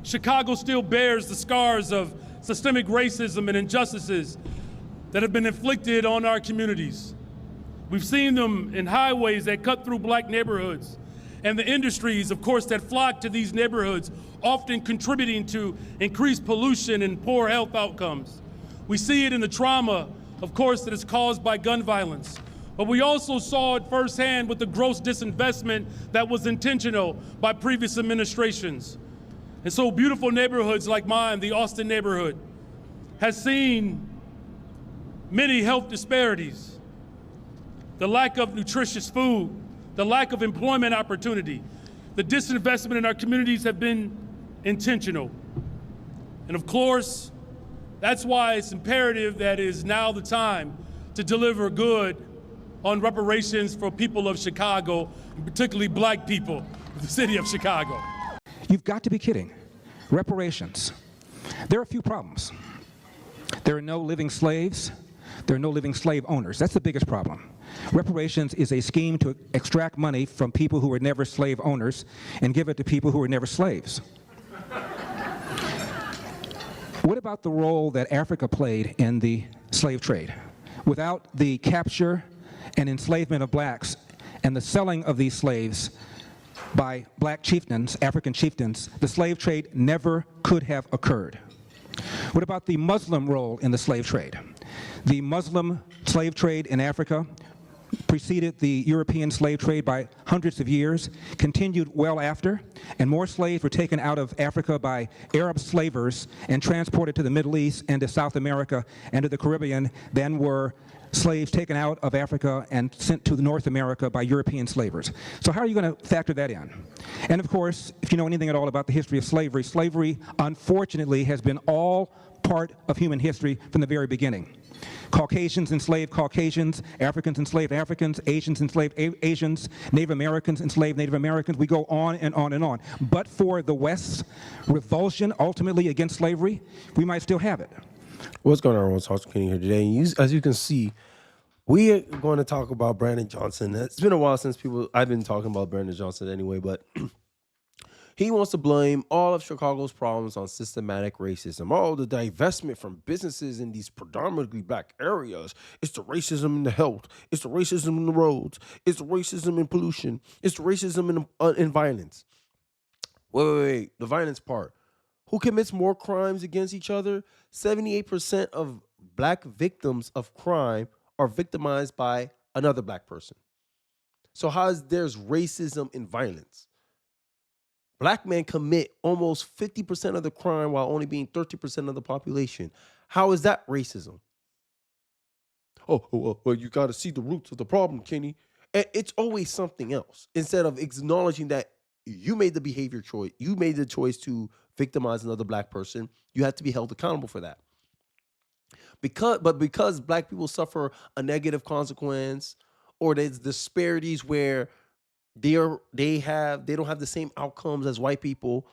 Chicago still bears the scars of systemic racism and injustices that have been inflicted on our communities. We've seen them in highways that cut through black neighborhoods and the industries, of course, that flock to these neighborhoods, often contributing to increased pollution and poor health outcomes. We see it in the trauma, of course, that is caused by gun violence. But we also saw it firsthand with the gross disinvestment that was intentional by previous administrations. And so beautiful neighborhoods like mine, the Austin neighborhood, has seen many health disparities. The lack of nutritious food, the lack of employment opportunity, the disinvestment in our communities have been intentional. And of course, that's why it's imperative that it is now the time to deliver good on reparations for people of Chicago, and particularly black people of the city of Chicago. You've got to be kidding. Reparations. There are a few problems. There are no living slaves. There are no living slave owners. That's the biggest problem. Reparations is a scheme to extract money from people who were never slave owners and give it to people who were never slaves. What about the role that Africa played in the slave trade? Without the capture and enslavement of blacks and the selling of these slaves by black chieftains, African chieftains, the slave trade never could have occurred. What about the Muslim role in the slave trade? The Muslim slave trade in Africa preceded the European slave trade by hundreds of years, continued well after, and more slaves were taken out of Africa by Arab slavers and transported to the Middle East and to South America and to the Caribbean than were slaves taken out of Africa and sent to North America by European slavers. So how are you going to factor that in? And of course, if you know anything at all about the history of slavery, slavery unfortunately has been all part of human history from the very beginning. Caucasians enslaved Caucasians, Africans enslaved Africans, Asians enslaved Asians, Native Americans enslaved Native Americans. We go on and on and on. But for the West's revulsion ultimately against slavery, we might still have it. What's going on, everyone? Talk Kenny here today. And as you can see, we are going to talk about Brandon Johnson. It's been a while since I've been talking about Brandon Johnson anyway, but he wants to blame all of Chicago's problems on systematic racism. All the divestment from businesses in these predominantly black areas. It's the racism in the health. It's the racism in the roads. It's the racism in pollution. It's the racism in violence. Wait. The violence part. Who commits more crimes against each other? 78% of black victims of crime are victimized by another black person. So there's racism in violence? Black men commit almost 50% of the crime while only being 30% of the population. How is that racism? Well, you got to see the roots of the problem, Kenny. And it's always something else. Instead of acknowledging that you made the behavior choice, you made the choice to victimize another black person, you have to be held accountable for that. Because black people suffer a negative consequence, or there's disparities where they don't have the same outcomes as white people,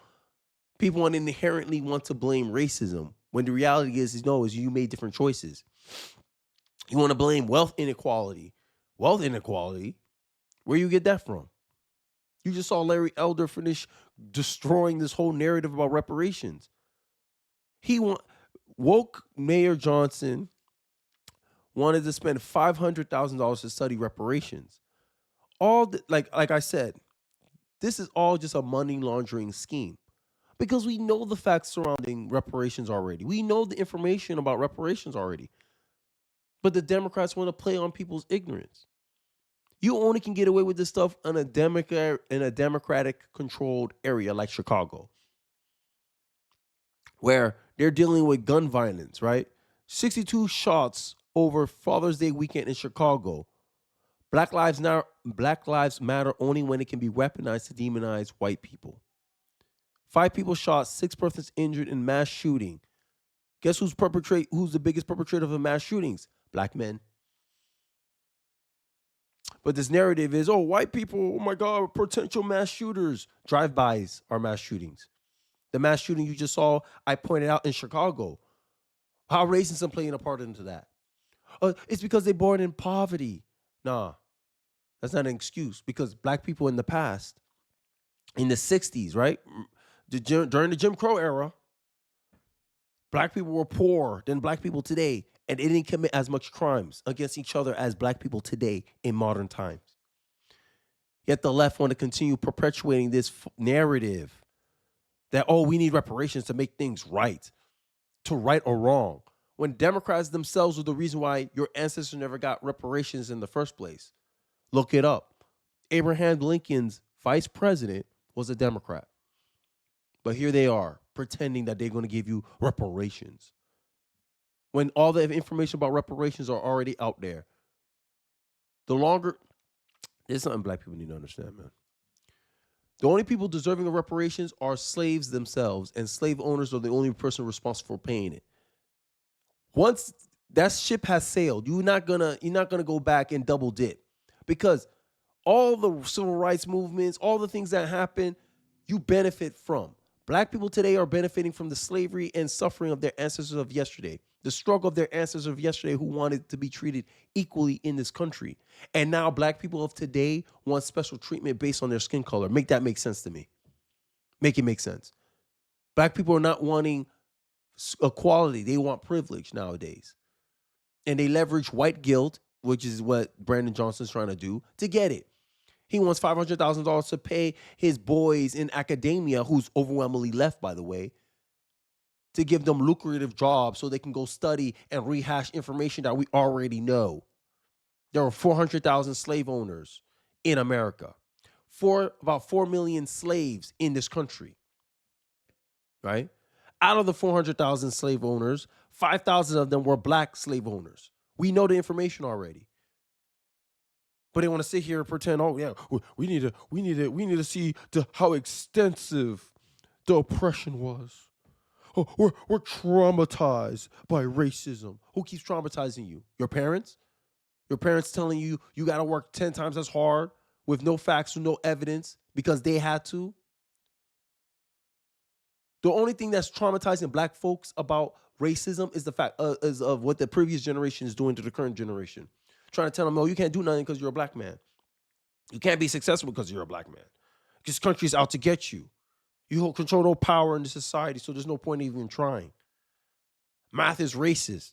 people inherently want to blame racism, when the reality is you made different choices. You want to blame wealth inequality. Wealth inequality, where you get that from? You just saw Larry Elder finish destroying this whole narrative about reparations. Woke Mayor Johnson wanted to spend $500,000 to study reparations. Like I said, this is all just a money laundering scheme, because we know the facts surrounding reparations already. We know the information about reparations already. But the Democrats want to play on people's ignorance. You only can get away with this stuff in a Democratic-controlled area like Chicago, where they're dealing with gun violence, right? 62 shots over Father's Day weekend in Chicago. Black Lives Matter only when it can be weaponized to demonize white people. 5 people shot, 6 persons injured in mass shooting. Guess who's the biggest perpetrator of mass shootings? Black men. But this narrative is, white people, oh my God, potential mass shooters. Drive-bys are mass shootings. The mass shooting you just saw, I pointed out in Chicago. How racism playing a part into that? It's because they're born in poverty. Nah, that's not an excuse, because black people in the past, in the 60s, right? during the Jim Crow era, black people were poorer than black people today, and they didn't commit as much crimes against each other as black people today in modern times. Yet the left want to continue perpetuating this narrative that, oh, we need reparations to make things right, to right or wrong, when Democrats themselves were the reason why your ancestors never got reparations in the first place. Look it up. Abraham Lincoln's vice president was a Democrat. But here they are pretending that they're going to give you reparations when all the information about reparations are already out there. There's something black people need to understand, man. The only people deserving of reparations are slaves themselves, and slave owners are the only person responsible for paying it. Once that ship has sailed, you're not gonna go back and double dip, because all the civil rights movements, all the things that happen, you benefit from. Black people today are benefiting from the slavery and suffering of their ancestors of yesterday, the struggle of their ancestors of yesterday who wanted to be treated equally in this country. And now black people of today want special treatment based on their skin color. Make that make sense to me. Make it make sense. Black people are not wanting equality. They want privilege nowadays. And they leverage white guilt, which is what Brandon Johnson's trying to do, to get it. He wants $500,000 to pay his boys in academia, who's overwhelmingly left, by the way, to give them lucrative jobs so they can go study and rehash information that we already know. There are 400,000 slave owners in America, about 4 million slaves in this country, right? Out of the 400,000 slave owners, 5,000 of them were black slave owners. We know the information already. But they want to sit here and pretend, oh yeah, we need to see how extensive the oppression was. Oh, we're traumatized by racism. Who keeps traumatizing you? Your parents? Your parents telling you you got to work 10 times as hard with no facts, with no evidence because they had to? The only thing that's traumatizing black folks about racism is the fact is of what the previous generation is doing to the current generation. Trying to tell them, oh, you can't do nothing because you're a black man. You can't be successful because you're a black man. This country's out to get you. You control no power in the society, so there's no point in even trying. Math is racist.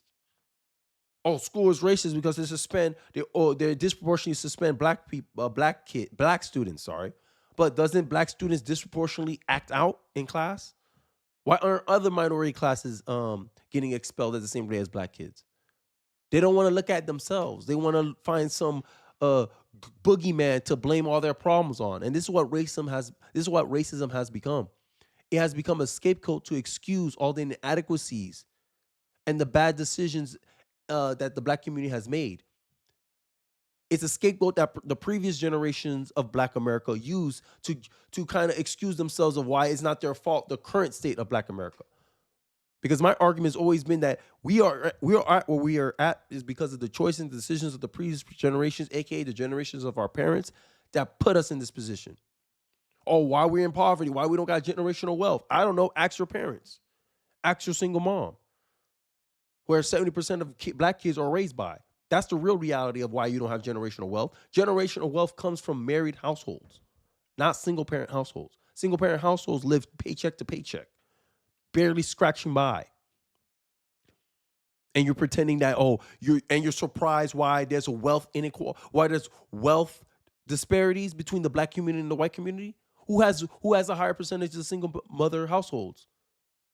Oh, school is racist because they disproportionately suspend black students. But doesn't black students disproportionately act out in class? Why aren't other minority classes getting expelled at the same rate as black kids? They don't want to look at themselves. They want to find some boogeyman to blame all their problems on. And this is what racism has become. It has become a scapegoat to excuse all the inadequacies and the bad decisions that the black community has made. It's a scapegoat that the previous generations of black America used to kind of excuse themselves of why it's not their fault, the current state of black America. Because my argument has always been that we are at where we are at is because of the choices and decisions of the previous generations, aka the generations of our parents, that put us in this position. Oh, why we're in poverty, why we don't got generational wealth. I don't know. Ask your parents. Ask your single mom, where 70% of black kids are raised by. That's the real reality of why you don't have generational wealth. Generational wealth comes from married households, not single-parent households. Single-parent households live paycheck to paycheck, barely scratching by. And you're pretending that, you're surprised why there's a wealth inequality, why there's wealth disparities between the black community and the white community. Who has a higher percentage of single mother households?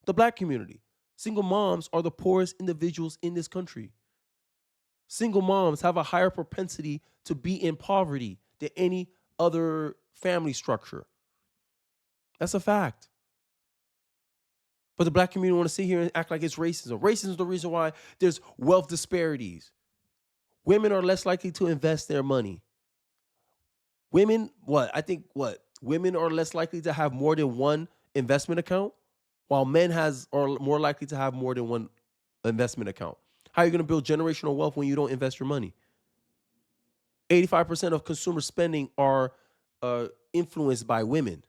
The black community. Single moms are the poorest individuals in this country. Single moms have a higher propensity to be in poverty than any other family structure. That's a fact. But the black community want to sit here and act like it's racism. Racism is the reason why there's wealth disparities. Women are less likely to invest their money. Women are less likely to have more than one investment account, while men are more likely to have more than one investment account. How are you going to build generational wealth when you don't invest your money? 85% of consumer spending are influenced by women.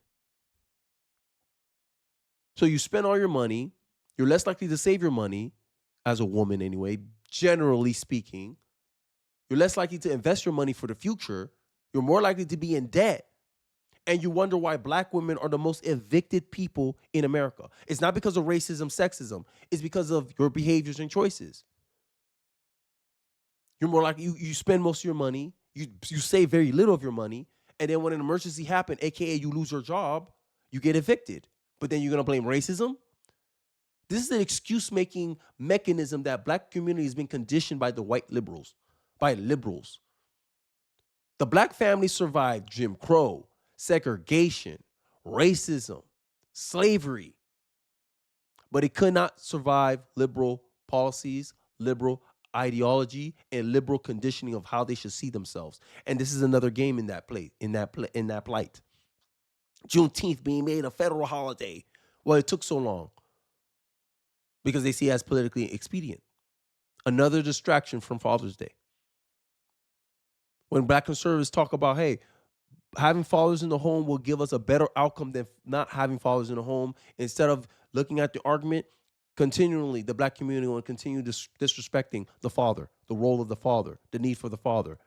So you spend all your money. You're less likely to save your money as a woman anyway, generally speaking. You're less likely to invest your money for the future. You're more likely to be in debt. And you wonder why black women are the most evicted people in America. It's not because of racism, sexism. It's because of your behaviors and choices. You're more like you spend most of your money. You save very little of your money. And then when an emergency happens, AKA you lose your job, you get evicted. But then you're going to blame racism? This is an excuse-making mechanism that black community has been conditioned by the white liberals, by liberals. The black family survived Jim Crow, segregation, racism, slavery, but it could not survive liberal policies, liberal ideology, and liberal conditioning of how they should see themselves. And this is another game in that plight. Juneteenth being made a federal holiday. Well, it took so long because they see it as politically expedient. Another distraction from Father's Day. When black conservatives talk about, hey, having fathers in the home will give us a better outcome than not having fathers in the home, instead of looking at the argument, continually the black community will continue disrespecting the father, the role of the father, the need for the father.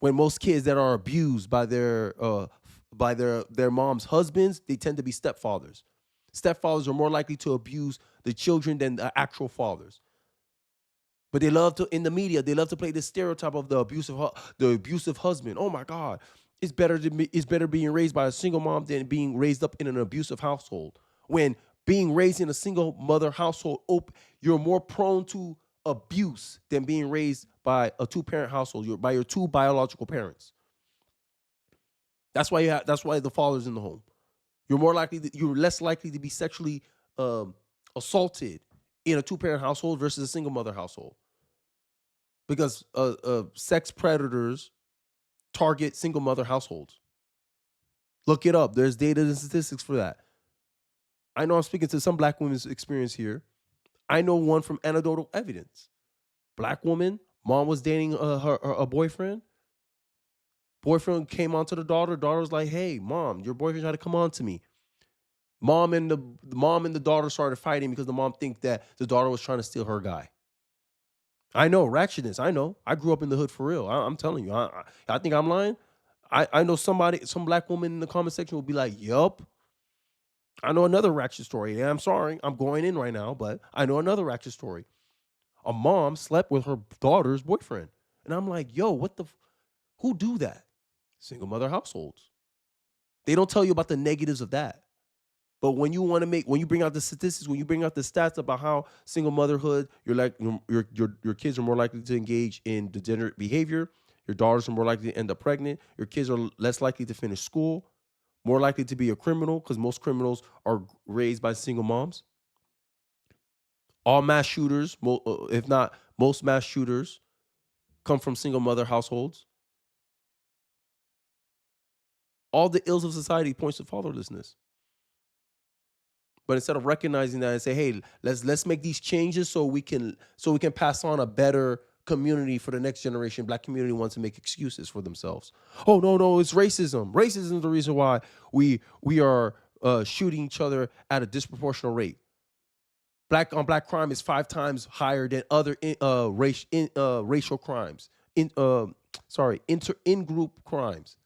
When most kids that are abused by their mom's husbands, they tend to be stepfathers. Stepfathers are more likely to abuse the children than the actual fathers. But they love to, in the media, they love to play this stereotype of the abusive husband. Oh my God, it's better being raised by a single mom than being raised up in an abusive household. When being raised in a single mother household, you're more prone to abuse than being raised by a two-parent household. By your two biological parents. That's why the father's in the home. You're less likely to be sexually assaulted in a two-parent household versus a single mother household, because sex predators target single mother households. Look it up. There's data and statistics for that. I know I'm speaking to some black women's experience here. I know one from anecdotal evidence. Black woman, mom was dating a boyfriend. Boyfriend came on to the daughter. Daughter was like, "Hey, mom, your boyfriend tried to come on to me." Mom and the daughter started fighting because the mom think that the daughter was trying to steal her guy. I know, ratchetness. I know. I grew up in the hood for real. I'm telling you. I think I'm lying. I know some black woman in the comment section will be like, "Yup." I know another ratchet story. And I'm sorry, I'm going in right now, but I know another ratchet story. A mom slept with her daughter's boyfriend. And I'm like, yo, who do that? Single mother households. They don't tell you about the negatives of that. But when you bring out the statistics, when you bring out the stats about how single motherhood, your kids are more likely to engage in degenerate behavior, your daughters are more likely to end up pregnant, your kids are less likely to finish school, more likely to be a criminal, because most criminals are raised by single moms. All mass shooters, if not most mass shooters, come from single mother households. All the ills of society points to fatherlessness. But instead of recognizing that and say, hey, let's make these changes so we can pass on a better community for the next generation. Black community wants to make excuses for themselves. Oh, no, it's racism. Racism is the reason why we are shooting each other at a disproportionate rate. Black on black crime is 5 times higher than other racial crimes. In-group crimes.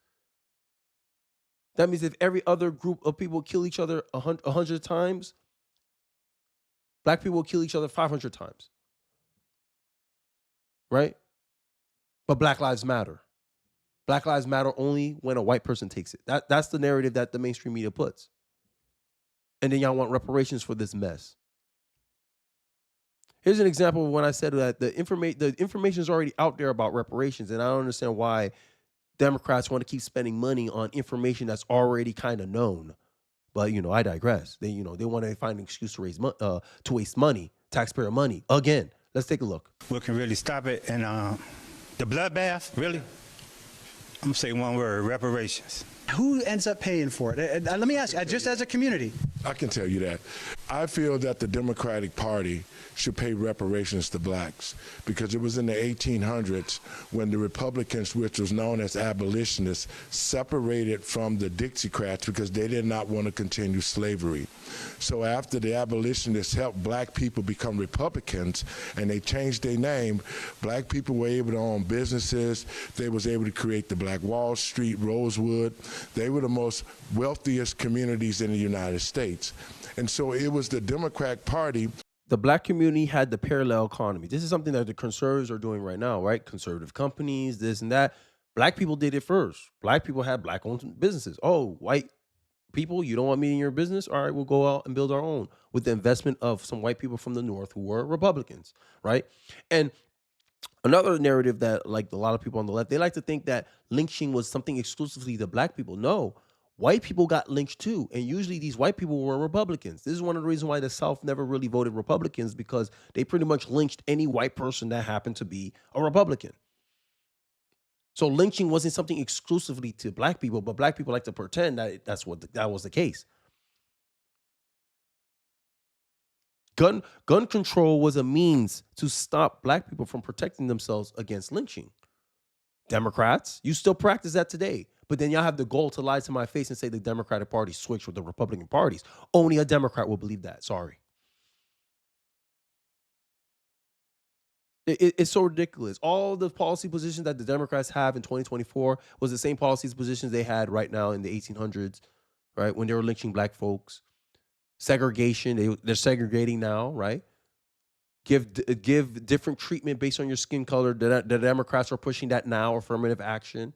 That means if every other group of people kill each other 100 times, black people will kill each other 500 times. Right? But Black Lives Matter. Black Lives Matter only when a white person takes it. That's the narrative that the mainstream media puts. And then y'all want reparations for this mess. Here's an example of when I said that the information is already out there about reparations, and I don't understand why Democrats want to keep spending money on information that's already kind of known. But I digress. They want to find an excuse to waste money, taxpayer money. Again, let's take a look. What can really stop it? And the bloodbath, really? I'm gonna say one word: reparations. Who ends up paying for it? Let me ask, just as a community. I can tell you that. I feel that the Democratic Party should pay reparations to blacks because it was in the 1800s when the Republicans, which was known as abolitionists, separated from the Dixiecrats because they did not want to continue slavery. So after the abolitionists helped black people become Republicans and they changed their name, black people were able to own businesses. They was able to create the Black Wall Street, Rosewood. They were the most wealthiest communities in the United States. And so it was the Democratic Party. The black community had the parallel economy. This is something that the conservatives are doing right now, right? Conservative companies, this and that. Black people did it first. Black people had black-owned businesses. Oh, white people, you don't want me in your business? All right, we'll go out and build our own with the investment of some white people from the North who were Republicans, right? And another narrative that, like a lot of people on the left, they like to think that lynching was something exclusively to black people. No, white people got lynched too. And usually these white people were Republicans. This is one of the reasons why the South never really voted Republicans, because they pretty much lynched any white person that happened to be a Republican. So lynching wasn't something exclusively to black people, but black people like to pretend that that was the case. Gun control was a means to stop black people from protecting themselves against lynching. Democrats, you still practice that today. But then y'all have the goal to lie to my face and say the Democratic Party switched with the Republican parties. Only a Democrat will believe that. Sorry. It's so ridiculous. All the policy positions that the Democrats have in 2024 was the same policies positions they had right now in the 1800s, right? When they were lynching black folks. Segregation, they're segregating now, right? Give different treatment based on your skin color. The Democrats are pushing that now, affirmative action.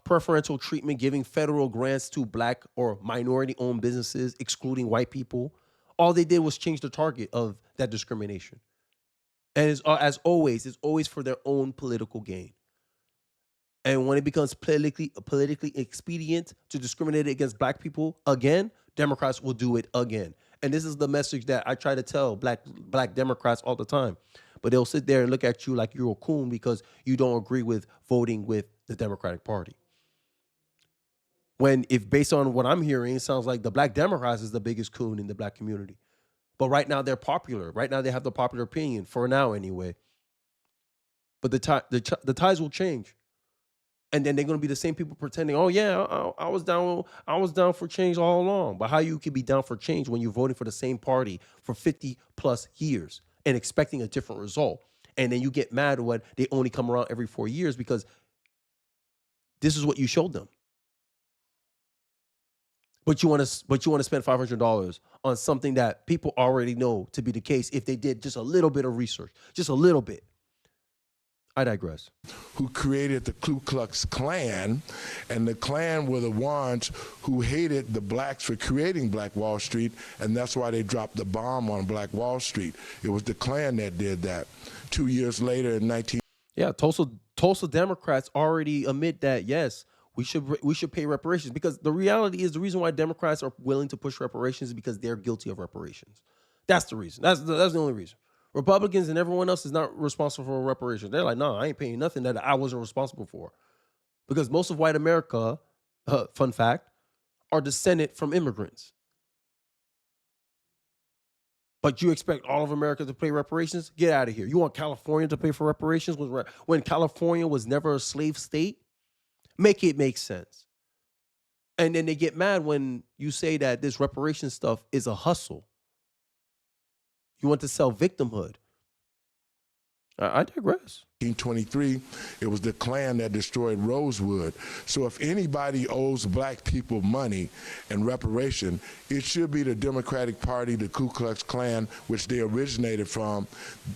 Preferential treatment, giving federal grants to black or minority-owned businesses, excluding white people. All they did was change the target of that discrimination. And as always, it's always for their own political gain. And when it becomes politically expedient to discriminate against black people again, Democrats will do it again. And this is the message that I try to tell black Democrats all the time. But they'll sit there and look at you like you're a coon because you don't agree with voting with the Democratic Party. When, if based on what I'm hearing, it sounds like the black Democrats is the biggest coon in the black community. But right now they're popular. Right now they have the popular opinion, for now anyway. But the tides will change. And then they're going to be the same people pretending, oh yeah, I was down for change all along. But how you can be down for change when you're voting for the same party for 50 plus years and expecting a different result? And then you get mad when they only come around every 4 years because this is what you showed them. But you want to spend $500 on something that people already know to be the case if they did just a little bit of research, just a little bit. I digress. Who created the Ku Klux Klan, and the Klan were the ones who hated the blacks for creating Black Wall Street, and that's why they dropped the bomb on Black Wall Street. It was the Klan that did that. 2 years later in 19... Yeah, Tulsa Democrats already admit that, yes, we should pay reparations, because the reality is the reason why Democrats are willing to push reparations is because they're guilty of reparations. That's the reason. That's the only reason. Republicans and everyone else is not responsible for reparations. They're like, no, I ain't paying nothing that I wasn't responsible for. Because most of white America, fun fact, are descended from immigrants. But you expect all of America to pay reparations? Get out of here. You want California to pay for reparations when California was never a slave state? Make it make sense. And then they get mad when you say that this reparation stuff is a hustle. You want to sell victimhood. I digress. 1923, it was the Klan that destroyed Rosewood. So if anybody owes black people money and reparation, it should be the Democratic Party, the Ku Klux Klan, which they originated from,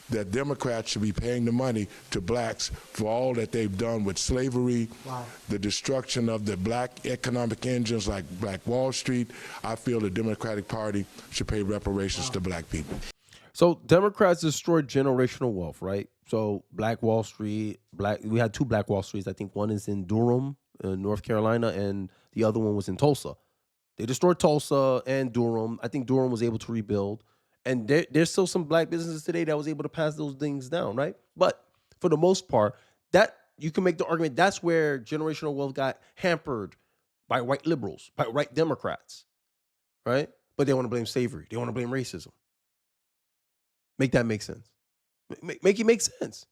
that Democrats should be paying the money to blacks for all that they've done with slavery, the destruction of the black economic engines like Black Wall Street. I feel the Democratic Party should pay reparations to black people. So Democrats destroyed generational wealth, right? So Black Wall Street, we had two Black Wall Streets. I think one is in Durham, North Carolina, and the other one was in Tulsa. They destroyed Tulsa and Durham. I think Durham was able to rebuild. And there's still some black businesses today that was able to pass those things down, right? But for the most part, that you can make the argument that's where generational wealth got hampered by white liberals, by white Democrats, right? But they want to blame slavery. They want to blame racism. Make that make sense. Make it make sense.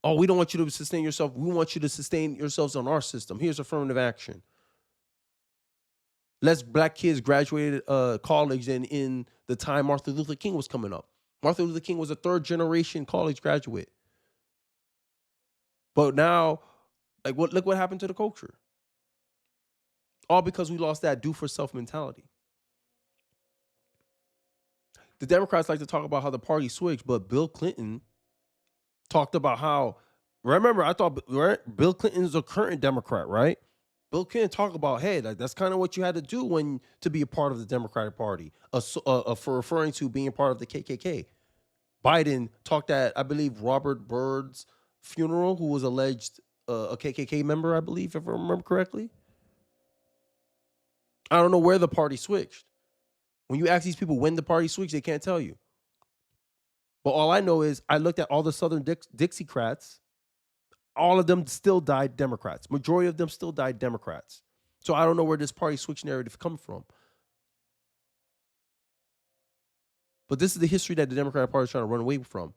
Oh, we don't want you to sustain yourself. We want you to sustain yourselves on our system. Here's affirmative action. Less black kids graduated college than in the time Martin Luther King was coming up. Martin Luther King was a third generation college graduate. But now, look what happened to the culture. All because we lost that do for self mentality. The Democrats like to talk about how the party switched, but Bill Clinton talked about how, remember, I thought Bill Clinton's a current Democrat, right? Bill Clinton talked about, hey, that's kind of what you had to do to be a part of the Democratic Party, for referring to being part of the KKK. Biden talked at, I believe, Robert Byrd's funeral, who was alleged a KKK member, I believe, if I remember correctly. I don't know where the party switched. When you ask these people when the party switched, they can't tell you. But all I know is I looked at all the Southern Dixiecrats. All of them still died Democrats. Majority of them still died Democrats. So I don't know where this party switch narrative comes from. But this is the history that the Democratic Party is trying to run away from.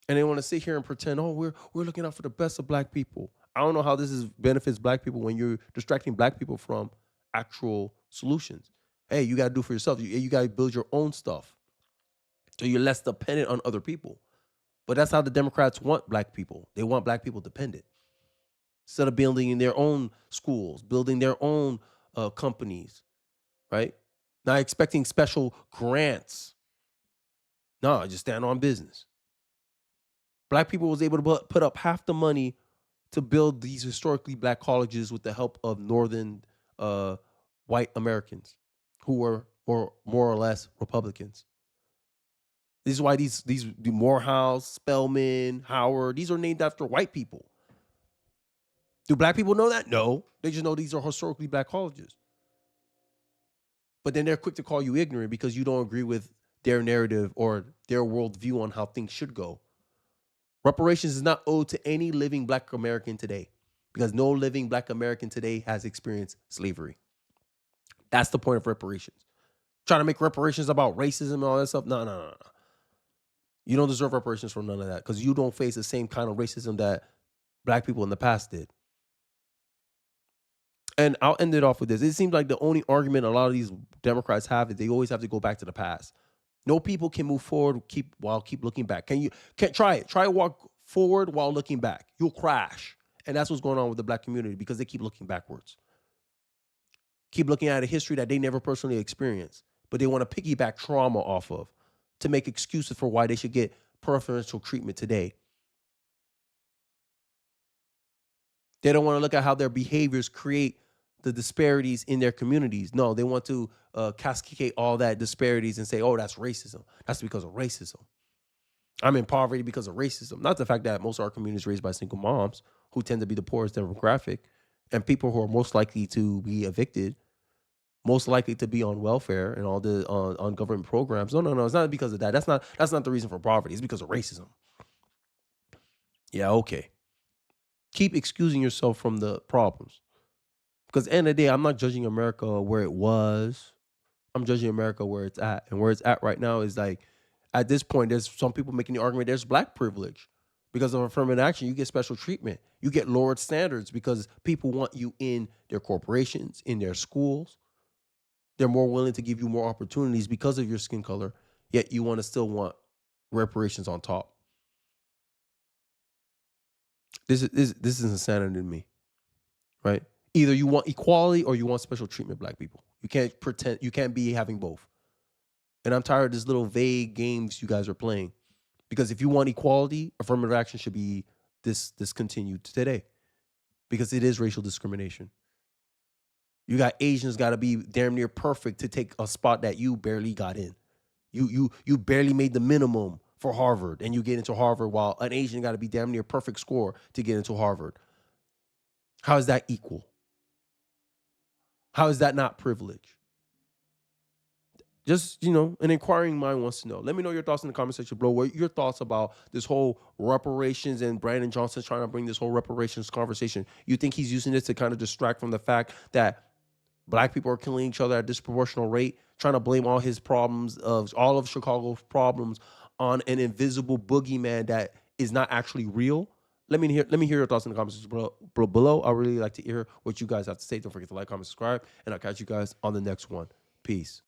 And they want to sit here and pretend, oh, we're looking out for the best of black people. I don't know how this benefits black people when you're distracting black people from actual solutions. Hey, you got to do for yourself. You got to build your own stuff so you're less dependent on other people. But that's how the Democrats want black people. They want black people dependent. Instead of building their own schools, building their own companies, right? Not expecting special grants. No, just stand on business. Black people was able to put up half the money to build these historically black colleges with the help of northern white Americans who were more or less Republicans. This is why these Morehouse, Spelman, Howard, these are named after white people. Do black people know that? No. They just know these are historically black colleges. But then they're quick to call you ignorant because you don't agree with their narrative or their worldview on how things should go. Reparations is not owed to any living black American today because no living black American today has experienced slavery. That's the point of reparations. Trying to make reparations about racism and all that stuff? No. You don't deserve reparations for none of that because you don't face the same kind of racism that black people in the past did. And I'll end it off with this. It seems like the only argument a lot of these Democrats have is they always have to go back to the past. No people can move forward while keep looking back. Can't try it. Try to walk forward while looking back. You'll crash. And that's what's going on with the black community because they keep looking backwards. Keep looking at a history that they never personally experienced, but they want to piggyback trauma off of to make excuses for why they should get preferential treatment today. They don't want to look at how their behaviors create the disparities in their communities. No, they want to cascade all that disparities and say, oh, that's racism. That's because of racism. I'm in poverty because of racism. Not the fact that most of our communities raised by single moms who tend to be the poorest demographic and people who are most likely to be evicted, most likely to be on welfare and all the on government programs. No. It's not because of that. That's not the reason for poverty. It's because of racism. Yeah, okay. Keep excusing yourself from the problems. Because at the end of the day, I'm not judging America where it was. I'm judging America where it's at. And where it's at right now is like, at this point, there's some people making the argument there's black privilege. Because of affirmative action, you get special treatment. You get lowered standards because people want you in their corporations, in their schools. They're more willing to give you more opportunities because of your skin color, yet you want to still want reparations on top. This is insanity to me, right? Either you want equality or you want special treatment, black people. You can't pretend, you can't be having both. And I'm tired of this little vague games you guys are playing. Because if you want equality, affirmative action should be discontinued today. Because it is racial discrimination. You got Asians got to be damn near perfect to take a spot that you barely got in. You barely made the minimum for Harvard and you get into Harvard while an Asian got to be damn near perfect score to get into Harvard. How is that equal? How is that not privilege? Just, you know, an inquiring mind wants to know. Let me know your thoughts in the comment section below. What your thoughts about this whole reparations and Brandon Johnson trying to bring this whole reparations conversation? You think he's using this to kind of distract from the fact that black people are killing each other at a disproportional rate, trying to blame all his problems, of all of Chicago's problems, on an invisible boogeyman that is not actually real? Let me hear your thoughts in the comments below. I really like to hear what you guys have to say. Don't forget to like, comment, subscribe, and I'll catch you guys on the next one. Peace.